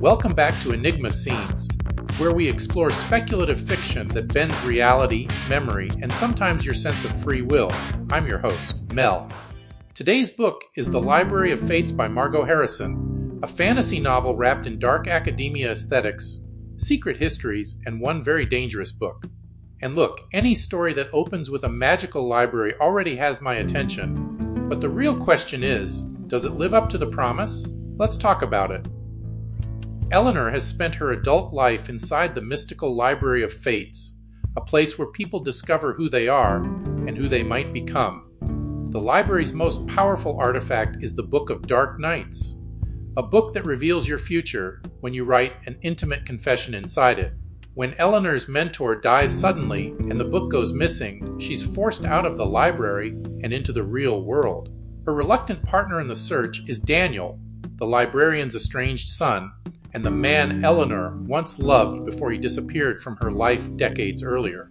Welcome back to Aenigma Scenes, where we explore speculative fiction that bends reality, memory, and sometimes your sense of free will. I'm your host, Mel. Today's book is The Library of Fates by Margot Harrison, a fantasy novel wrapped in dark academia aesthetics, secret histories, and one very dangerous book. And look, any story that opens with a magical library already has my attention. But the real question is, does it live up to the promise? Let's talk about it. Eleanor has spent her adult life inside the mystical Library of Fates, a place where people discover who they are and who they might become. The library's most powerful artifact is the Book of Dark Nights, a book that reveals your future when you write an intimate confession inside it. When Eleanor's mentor dies suddenly and the book goes missing, she's forced out of the library and into the real world. Her reluctant partner in the search is Daniel, the librarian's estranged son, and the man Eleanor once loved before he disappeared from her life decades earlier.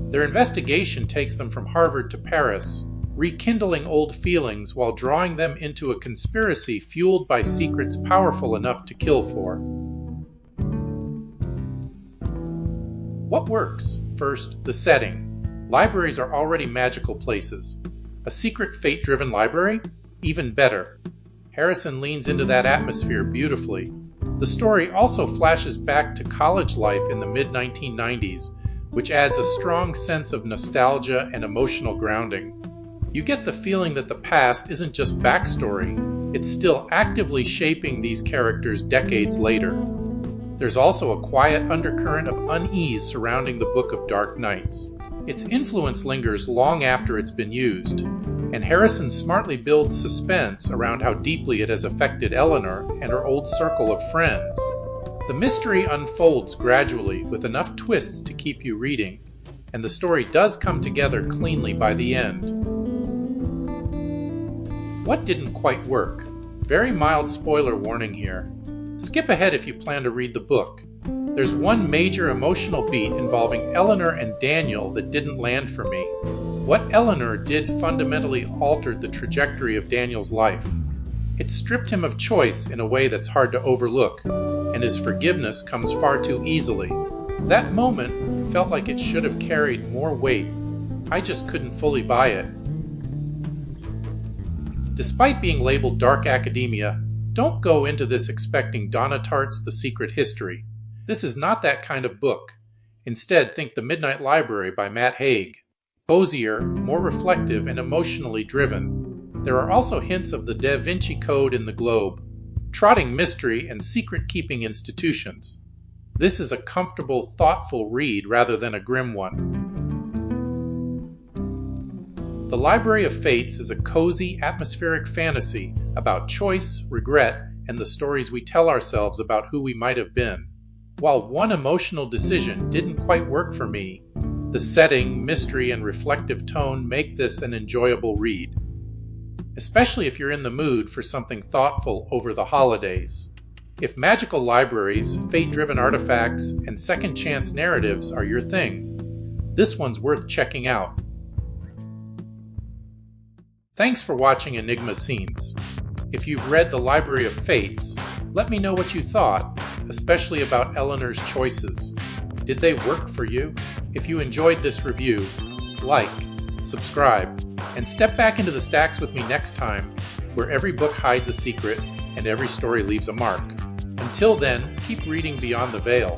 Their investigation takes them from Harvard to Paris, rekindling old feelings while drawing them into a conspiracy fueled by secrets powerful enough to kill for. What works? First, the setting. Libraries are already magical places. A secret fate-driven library? Even better. Harrison leans into that atmosphere beautifully. The story also flashes back to college life in the mid-1990s, which adds a strong sense of nostalgia and emotional grounding. You get the feeling that the past isn't just backstory, it's still actively shaping these characters decades later. There's also a quiet undercurrent of unease surrounding the Book of Dark Nights. Its influence lingers long after it's been used, and Harrison smartly builds suspense around how deeply it has affected Eleanor and her old circle of friends. The mystery unfolds gradually with enough twists to keep you reading, and the story does come together cleanly by the end. What didn't quite work? Very mild spoiler warning here. Skip ahead if you plan to read the book. There's one major emotional beat involving Eleanor and Daniel that didn't land for me. What Eleanor did fundamentally altered the trajectory of Daniel's life. It stripped him of choice in a way that's hard to overlook, and his forgiveness comes far too easily. That moment felt like it should have carried more weight. I just couldn't fully buy it. Despite being labeled dark academia, don't go into this expecting Donna Tartt's The Secret History. This is not that kind of book. Instead, think The Midnight Library by Matt Haig. Cozier, more reflective, and emotionally driven. There are also hints of the Vinci Code in the globe, trotting mystery and secret-keeping institutions. This is a comfortable, thoughtful read rather than a grim one. The Library of Fates is a cozy, atmospheric fantasy about choice, regret, and the stories we tell ourselves about who we might have been. While one emotional decision didn't quite work for me, the setting, mystery, and reflective tone make this an enjoyable read, especially if you're in the mood for something thoughtful over the holidays. If magical libraries, fate-driven artifacts, and second-chance narratives are your thing, this one's worth checking out. Thanks for watching Aenigma Scenes. If you've read The Library of Fates, let me know what you thought, especially about Eleanor's choices. Did they work for you? If you enjoyed this review, like, subscribe, and step back into the stacks with me next time, where every book hides a secret and every story leaves a mark. Until then, keep reading beyond the veil.